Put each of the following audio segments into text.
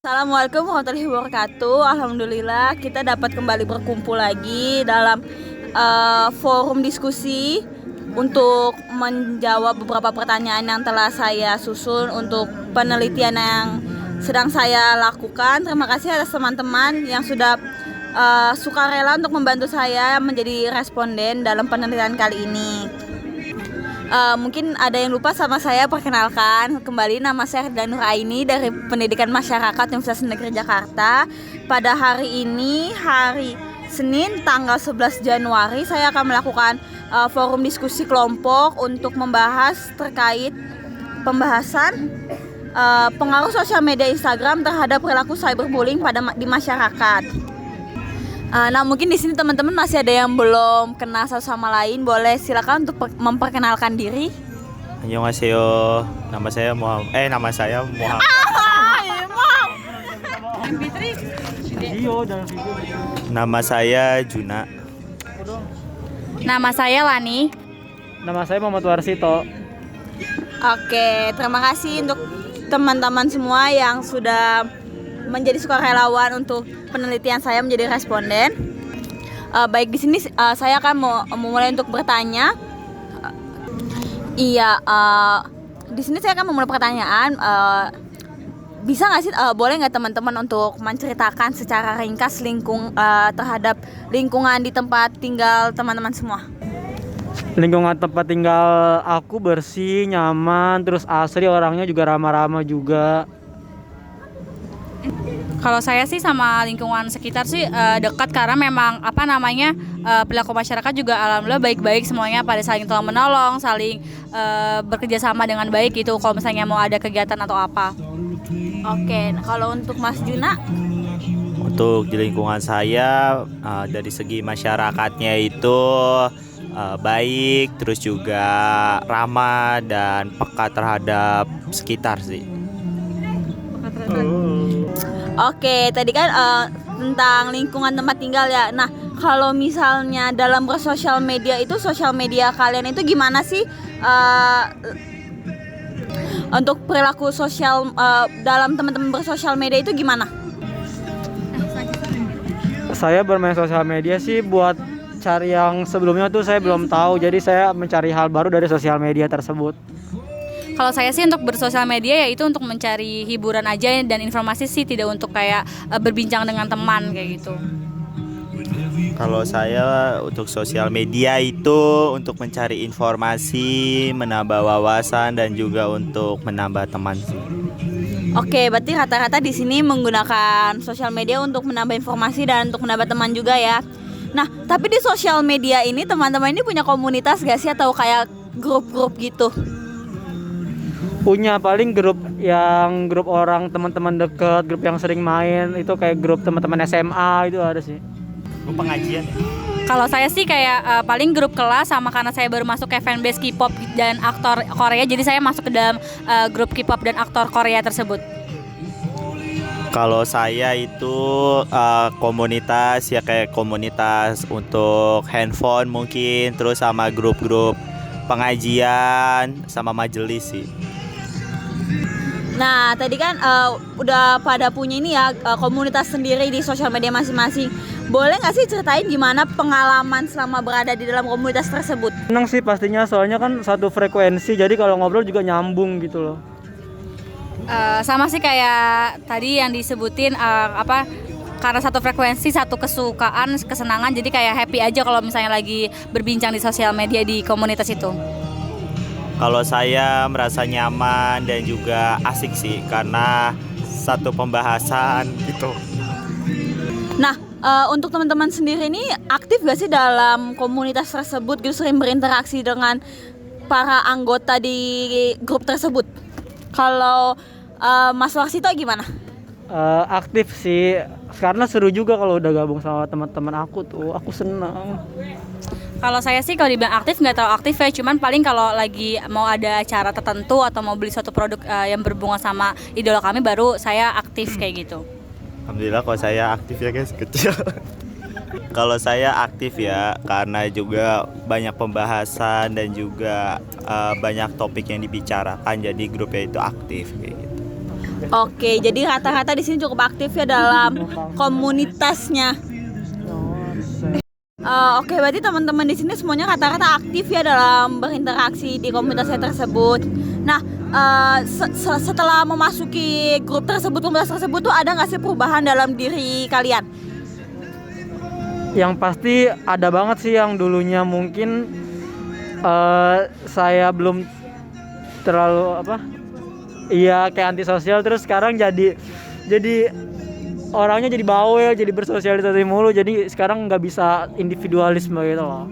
Assalamualaikum warahmatullahi wabarakatuh. Alhamdulillah kita dapat kembali berkumpul lagi dalam forum diskusi untuk menjawab beberapa pertanyaan yang telah saya susun untuk penelitian yang sedang saya lakukan. Terima kasih atas teman-teman yang sudah sukarela untuk membantu saya menjadi responden dalam penelitian kali ini. Mungkin ada yang lupa sama saya, perkenalkan kembali, nama saya Herda Nuraini dari Pendidikan Masyarakat Universitas Negeri Jakarta. Pada hari ini, hari Senin tanggal 11 Januari, saya akan melakukan forum diskusi kelompok untuk membahas terkait pembahasan pengaruh sosial media Instagram terhadap perilaku cyberbullying di masyarakat. Nah, mungkin di sini teman-teman masih ada yang belum kenal satu sama lain. Boleh silakan untuk memperkenalkan diri. Annyeonghaseyo. Nama saya Muhammad. Nama saya Juna. Nama saya Lani. Nama saya Muhammad Warsito. Oke, terima kasih untuk teman-teman semua yang sudah menjadi sukarelawan untuk penelitian saya menjadi responden. Baik, di sini saya akan memulai untuk bertanya. Di sini saya akan memulai pertanyaan. Bisa nggak sih, boleh nggak teman-teman untuk menceritakan secara ringkas terhadap lingkungan di tempat tinggal teman-teman semua? Lingkungan tempat tinggal aku bersih, nyaman, terus asri, orangnya juga ramah-ramah juga. Kalau saya sih sama lingkungan sekitar sih dekat, karena memang perilaku masyarakat juga alhamdulillah baik-baik semuanya, pada saling tolong menolong, saling bekerja sama dengan baik gitu kalau misalnya mau ada kegiatan atau apa. Oke, kalau untuk Mas Juna? Untuk di lingkungan saya dari segi masyarakatnya itu baik, terus juga ramah dan peka terhadap sekitar sih. Oke, tadi kan tentang lingkungan tempat tinggal ya. Nah, kalau misalnya dalam bersosial media itu, sosial media kalian itu gimana sih untuk perilaku sosial dalam teman-teman bersosial media itu gimana? Saya bermain sosial media sih buat cari yang sebelumnya tuh saya belum tahu, jadi saya mencari hal baru dari sosial media tersebut. Kalau saya sih untuk bersosial media yaitu untuk mencari hiburan aja dan informasi sih, tidak untuk kayak berbincang dengan teman kayak gitu. Kalau saya untuk sosial media itu untuk mencari informasi, menambah wawasan dan juga untuk menambah teman sih. Oke, berarti rata-rata di sini menggunakan sosial media untuk menambah informasi dan untuk menambah teman juga ya. Nah, tapi di sosial media ini teman-teman ini punya komunitas gak sih, atau kayak grup-grup gitu? Punya, paling grup orang teman-teman deket, grup yang sering main itu kayak grup teman-teman SMA itu ada sih. Grup pengajian. Kalau saya sih kayak paling grup kelas, sama karena saya baru masuk ke fanbase K-pop dan aktor Korea, jadi saya masuk ke dalam grup K-pop dan aktor Korea tersebut. Kalau saya itu komunitas ya, kayak komunitas untuk handphone mungkin, terus sama grup-grup pengajian sama majelis sih. Nah, tadi kan udah pada punya ini ya, komunitas sendiri di sosial media masing-masing. Boleh nggak sih ceritain gimana pengalaman selama berada di dalam komunitas tersebut? Senang sih pastinya, soalnya kan satu frekuensi, jadi kalau ngobrol juga nyambung gitu loh. Sama sih kayak tadi yang disebutin, karena satu frekuensi, satu kesukaan, kesenangan, jadi kayak happy aja kalau misalnya lagi berbincang di sosial media di komunitas itu. Kalau saya merasa nyaman dan juga asik sih, karena satu pembahasan gitu. Nah, untuk teman-teman sendiri ini aktif gak sih dalam komunitas tersebut gitu, sering berinteraksi dengan para anggota di grup tersebut? Kalau Mas Warsito gimana? Aktif sih, karena seru juga kalau udah gabung sama teman-teman aku tuh, aku senang. Kalau saya sih kalau dibilang aktif nggak terlalu aktif ya, cuman paling kalau lagi mau ada acara tertentu atau mau beli suatu produk yang berhubungan sama idola kami, baru saya aktif kayak gitu. Alhamdulillah kalau saya aktif ya guys, kecil. Kalau saya aktif ya, karena juga banyak pembahasan dan juga banyak topik yang dibicarakan, jadi grupnya itu aktif kayak gitu. Oke, jadi rata-rata di sini cukup aktif ya dalam komunitasnya. Oke, berarti teman-teman di sini semuanya rata-rata aktif ya dalam berinteraksi di komunitasnya tersebut. Nah, setelah memasuki grup tersebut, komunitas tersebut tuh ada nggak sih perubahan dalam diri kalian? Yang pasti ada banget sih, yang dulunya mungkin saya belum terlalu kayak antisosial, terus sekarang jadi orangnya jadi bawel, jadi bersosialisasi mulu, jadi sekarang nggak bisa individualisme gitu loh.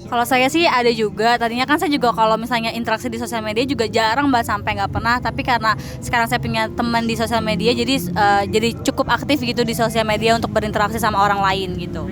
Kalau saya sih ada juga, tadinya kan saya juga kalau misalnya interaksi di sosial media juga jarang banget, sampai nggak pernah. Tapi karena sekarang saya punya teman di sosial media, jadi cukup aktif gitu di sosial media untuk berinteraksi sama orang lain gitu.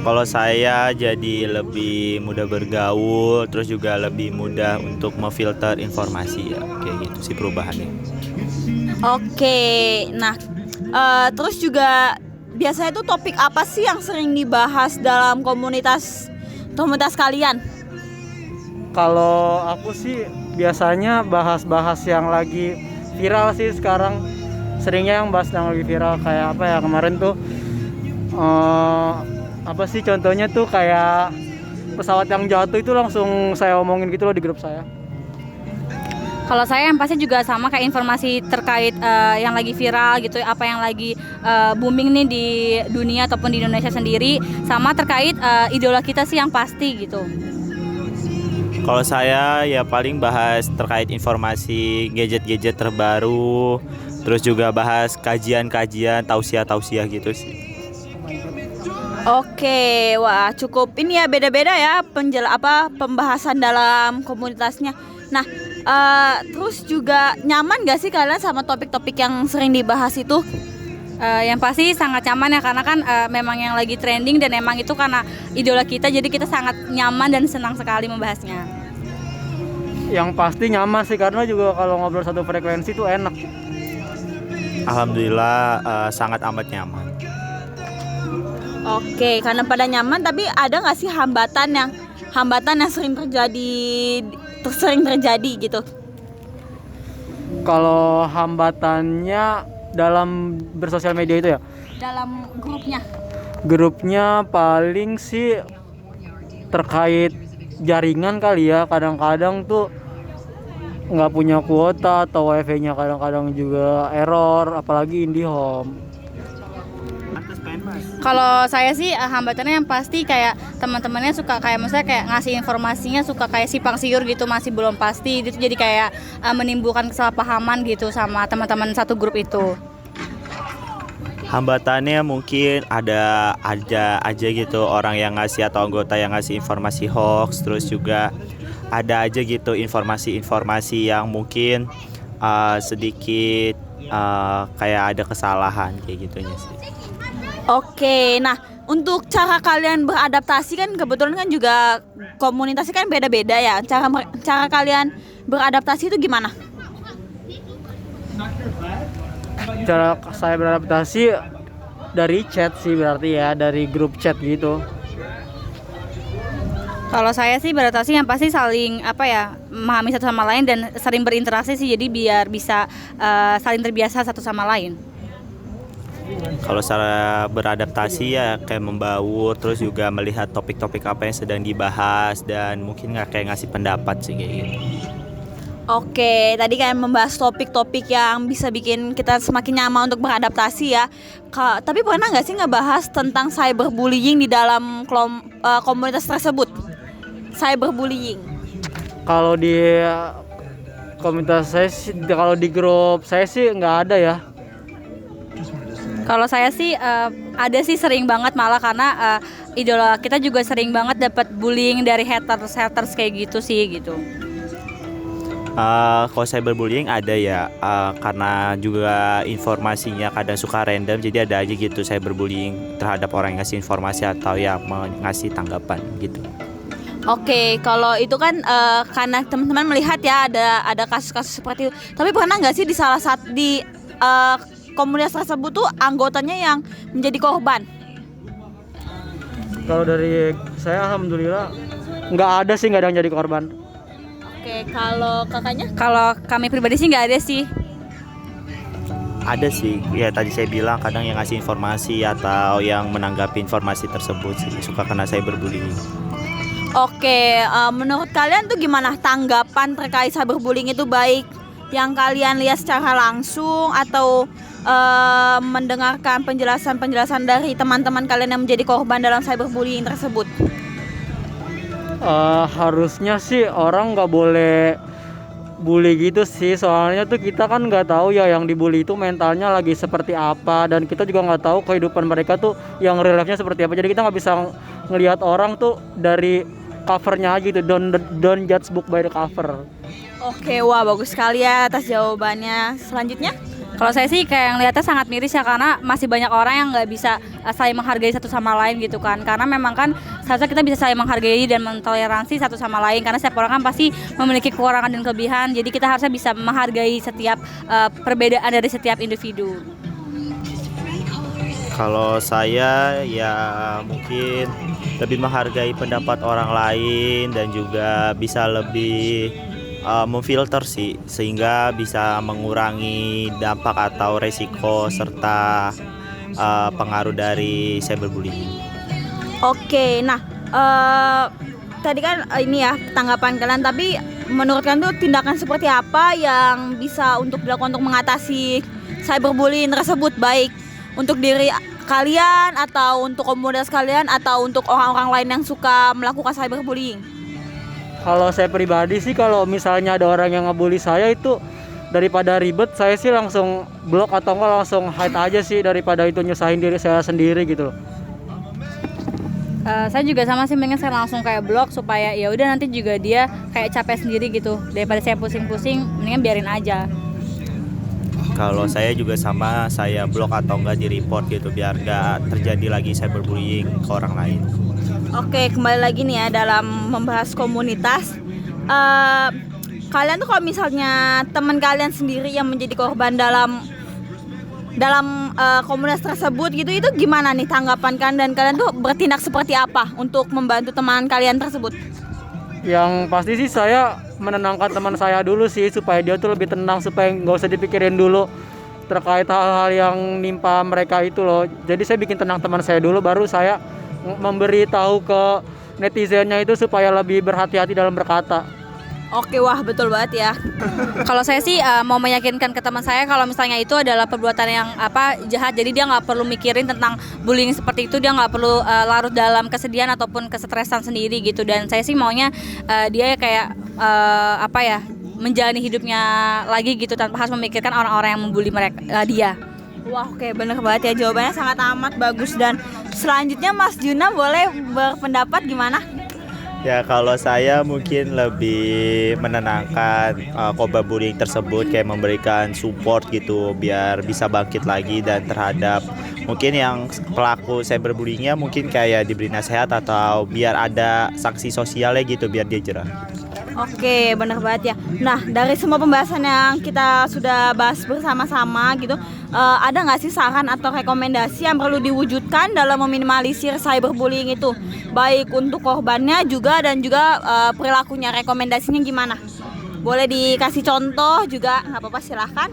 Kalau saya jadi lebih mudah bergaul, terus juga lebih mudah untuk memfilter informasi ya, kayak gitu sih perubahannya. Oke, nah terus juga biasanya tuh topik apa sih yang sering dibahas dalam komunitas kalian? Kalau aku sih biasanya bahas-bahas yang lagi viral sih sekarang. Seringnya yang bahas yang lagi viral, kayak apa ya, kemarin tuh apa sih contohnya tuh, kayak pesawat yang jatuh itu langsung saya omongin gitu loh di grup saya. Kalau saya yang pasti juga sama, kayak informasi terkait yang lagi viral gitu, apa yang lagi booming nih di dunia ataupun di Indonesia sendiri, sama terkait idola kita sih yang pasti gitu. Kalau saya ya paling bahas terkait informasi gadget-gadget terbaru, terus juga bahas kajian-kajian, tausiah-tausiah gitu sih. Oke, wah cukup ini ya, beda-beda ya pembahasan dalam komunitasnya. Nah, terus juga nyaman gak sih kalian sama topik-topik yang sering dibahas itu? Yang pasti sangat nyaman ya, karena kan memang yang lagi trending dan emang itu karena idola kita, jadi kita sangat nyaman dan senang sekali membahasnya. Yang pasti nyaman sih, karena juga kalau ngobrol satu frekuensi tuh enak. Alhamdulillah sangat amat nyaman. Oke, karena pada nyaman, tapi ada nggak sih hambatan yang sering terjadi gitu? Kalau hambatannya dalam bersosial media itu ya? Dalam Grupnya paling sih terkait jaringan kali ya. Kadang-kadang tuh nggak punya kuota atau wifi-nya kadang-kadang juga error, apalagi IndiHome. Kalau saya sih hambatannya yang pasti kayak teman-temannya suka kayak misalnya kayak ngasih informasinya suka kayak simpang siur gitu, masih belum pasti gitu, jadi kayak menimbulkan kesalahpahaman gitu sama teman-teman satu grup itu. Hambatannya mungkin ada aja gitu orang yang ngasih atau anggota yang ngasih informasi hoax, terus juga ada aja gitu informasi-informasi yang mungkin sedikit kayak ada kesalahan kayak gitunya sih. Oke, nah untuk cara kalian beradaptasi, kan kebetulan kan juga komunitasnya kan beda-beda ya. Cara kalian beradaptasi itu gimana? Cara saya beradaptasi dari chat sih, berarti ya dari grup chat gitu. Kalau saya sih beradaptasi yang pasti saling memahami satu sama lain dan sering berinteraksi sih, jadi biar bisa saling terbiasa satu sama lain. Kalau cara beradaptasi ya kayak membaur, terus juga melihat topik-topik apa yang sedang dibahas dan mungkin kayak ngasih pendapat sih kayak gitu. Oke, tadi kalian membahas topik-topik yang bisa bikin kita semakin nyaman untuk beradaptasi ya. Tapi pernah nggak sih ngebahas tentang cyberbullying di dalam komunitas tersebut? Cyberbullying. Kalau di komunitas saya sih, kalau di grup saya sih nggak ada ya. Kalau saya sih ada sih, sering banget malah, karena idola kita juga sering banget dapat bullying dari haters kayak gitu sih gitu. Kalau cyberbullying ada ya, karena juga informasinya kadang suka random, jadi ada aja gitu cyberbullying terhadap orang yang ngasih informasi atau yang ngasih tanggapan gitu. Oke, kalau itu kan karena teman-teman melihat ya ada kasus-kasus seperti itu. Tapi pernah nggak sih di salah satu komunitas tersebut tuh anggotanya yang menjadi korban? Kalau dari saya alhamdulillah nggak ada yang jadi korban. Oke, kalau kakaknya? Kalau kami pribadi sih nggak ada sih. Ada sih, ya tadi saya bilang kadang yang ngasih informasi atau yang menanggapi informasi tersebut sih suka kena cyberbullying. Oke, menurut kalian tuh gimana tanggapan terkait cyberbullying itu, baik yang kalian lihat secara langsung atau mendengarkan penjelasan-penjelasan dari teman-teman kalian yang menjadi korban dalam cyberbullying tersebut? Harusnya sih orang nggak boleh bully gitu sih, soalnya tuh kita kan nggak tahu ya yang dibully itu mentalnya lagi seperti apa, dan kita juga nggak tahu kehidupan mereka tuh yang real life-nya seperti apa. Jadi kita nggak bisa ngelihat orang tuh dari covernya aja gitu. Don't judge book by the cover. Oke, wah bagus sekali ya atas jawabannya. Selanjutnya? Kalau saya sih kayak ngelihatnya sangat miris ya, karena masih banyak orang yang nggak bisa saling menghargai satu sama lain gitu kan. Karena memang kan seharusnya kita bisa saling menghargai dan mentoleransi satu sama lain, karena setiap orang kan pasti memiliki kekurangan dan kelebihan. Jadi kita harusnya bisa menghargai setiap perbedaan dari setiap individu. Kalau saya ya mungkin lebih menghargai pendapat orang lain dan juga bisa lebih memfilter sih, sehingga bisa mengurangi dampak atau resiko serta pengaruh dari cyberbullying. Oke, nah tadi kan ini ya tanggapan kalian, tapi menurut kalian tuh tindakan seperti apa yang bisa untuk dilakukan untuk mengatasi cyberbullying tersebut, baik untuk diri kalian atau untuk komunitas kalian atau untuk orang-orang lain yang suka melakukan cyberbullying? Kalau saya pribadi sih, kalau misalnya ada orang yang ngebully saya itu, daripada ribet saya sih langsung blok atau enggak langsung hide aja sih, daripada itu nyusahin diri saya sendiri gitu loh. Saya juga sama sih, mendingan saya langsung kayak blok supaya ya udah nanti juga dia kayak capek sendiri gitu, daripada saya pusing-pusing mendingan biarin aja. Kalau saya juga sama, saya blok atau enggak di report gitu biar enggak terjadi lagi cyberbullying ke orang lain. Oke, kembali lagi nih ya dalam membahas komunitas. Kalian tuh kalau misalnya teman kalian sendiri yang menjadi korban dalam komunitas tersebut gitu, itu gimana nih tanggapan kalian, dan kalian tuh bertindak seperti apa untuk membantu teman kalian tersebut? Yang pasti sih saya menenangkan teman saya dulu sih, supaya dia tuh lebih tenang, supaya nggak usah dipikirin dulu terkait hal-hal yang nimpa mereka itu loh. Jadi saya bikin tenang teman saya dulu, baru saya memberi tahu ke netizennya itu supaya lebih berhati-hati dalam berkata. Oke, wah betul banget ya. Kalau saya sih mau meyakinkan ke teman saya kalau misalnya itu adalah perbuatan yang jahat, jadi dia nggak perlu mikirin tentang bullying seperti itu, dia nggak perlu larut dalam kesedihan ataupun kesetresan sendiri gitu. Dan saya sih maunya dia kayak menjalani hidupnya lagi gitu tanpa harus memikirkan orang-orang yang membuli dia. Wah, oke, bener banget ya, jawabannya sangat amat bagus. Dan selanjutnya Mas Juna boleh berpendapat gimana? Ya kalau saya mungkin lebih menenangkan korban bullying tersebut, kayak memberikan support gitu biar bisa bangkit lagi, dan terhadap mungkin yang pelaku cyberbullyingnya mungkin kayak diberi nasihat atau biar ada sanksi sosialnya gitu biar dia jerah. Oke, bener banget ya. Nah, dari semua pembahasan yang kita sudah bahas bersama-sama gitu, ada nggak sih saran atau rekomendasi yang perlu diwujudkan dalam meminimalisir cyberbullying itu, baik untuk korbannya juga dan juga perilakunya? Rekomendasinya gimana? Boleh dikasih contoh juga, nggak apa-apa, silahkan.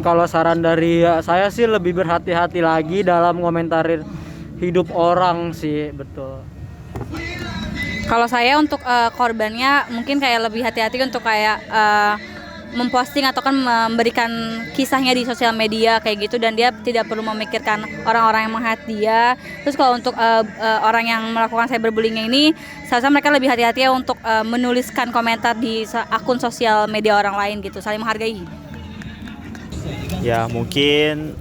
Kalau saran dari saya sih lebih berhati-hati lagi dalam ngomentarin hidup orang sih, betul. Kalau saya untuk korbannya mungkin kayak lebih hati-hati untuk kayak memposting atau kan memberikan kisahnya di sosial media kayak gitu, dan dia tidak perlu memikirkan orang-orang yang menghat dia. Terus kalau untuk orang yang melakukan cyberbullying ini, seharusnya mereka lebih hati-hati ya untuk menuliskan komentar di akun sosial media orang lain gitu, saling menghargai. Ya mungkin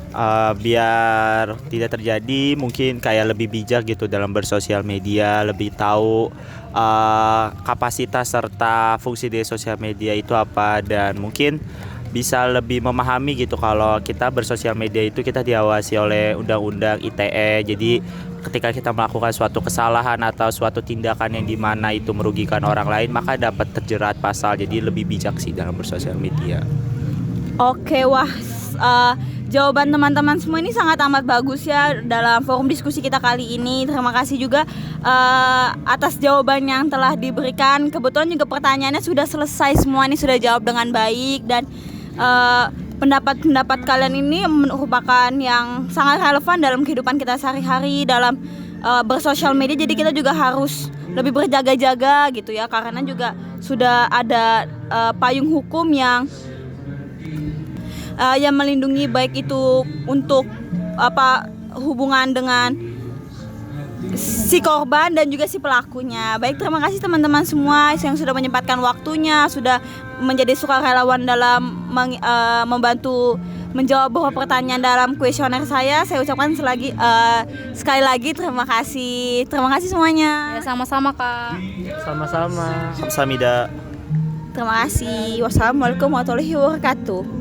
biar tidak terjadi, mungkin kayak lebih bijak gitu dalam bersosial media, lebih tahu kapasitas serta fungsi dari sosial media itu apa, dan mungkin bisa lebih memahami gitu kalau kita bersosial media itu kita diawasi oleh undang-undang ITE. Jadi ketika kita melakukan suatu kesalahan atau suatu tindakan yang dimana itu merugikan orang lain, maka dapat terjerat pasal. Jadi lebih bijak sih dalam bersosial media. Oke, wah jawaban teman-teman semua ini sangat amat bagus ya dalam forum diskusi kita kali ini. Terima kasih juga atas jawaban yang telah diberikan. Kebetulan juga pertanyaannya sudah selesai semua, ini sudah jawab dengan baik, dan pendapat-pendapat kalian ini merupakan yang sangat relevan dalam kehidupan kita sehari-hari dalam bersosial media. Jadi kita juga harus lebih berjaga-jaga gitu ya, karena juga sudah ada payung hukum yang melindungi baik itu untuk hubungan dengan si korban dan juga si pelakunya. Baik, terima kasih teman-teman semua yang sudah menyempatkan waktunya, sudah menjadi sukarelawan dalam membantu menjawab beberapa pertanyaan dalam kuesioner saya. Saya ucapkan sekali lagi terima kasih. Terima kasih semuanya. Ya, sama-sama Kak. Sama-sama. Kamsahamnida. Terima kasih. Wassalamualaikum warahmatullahi wabarakatuh.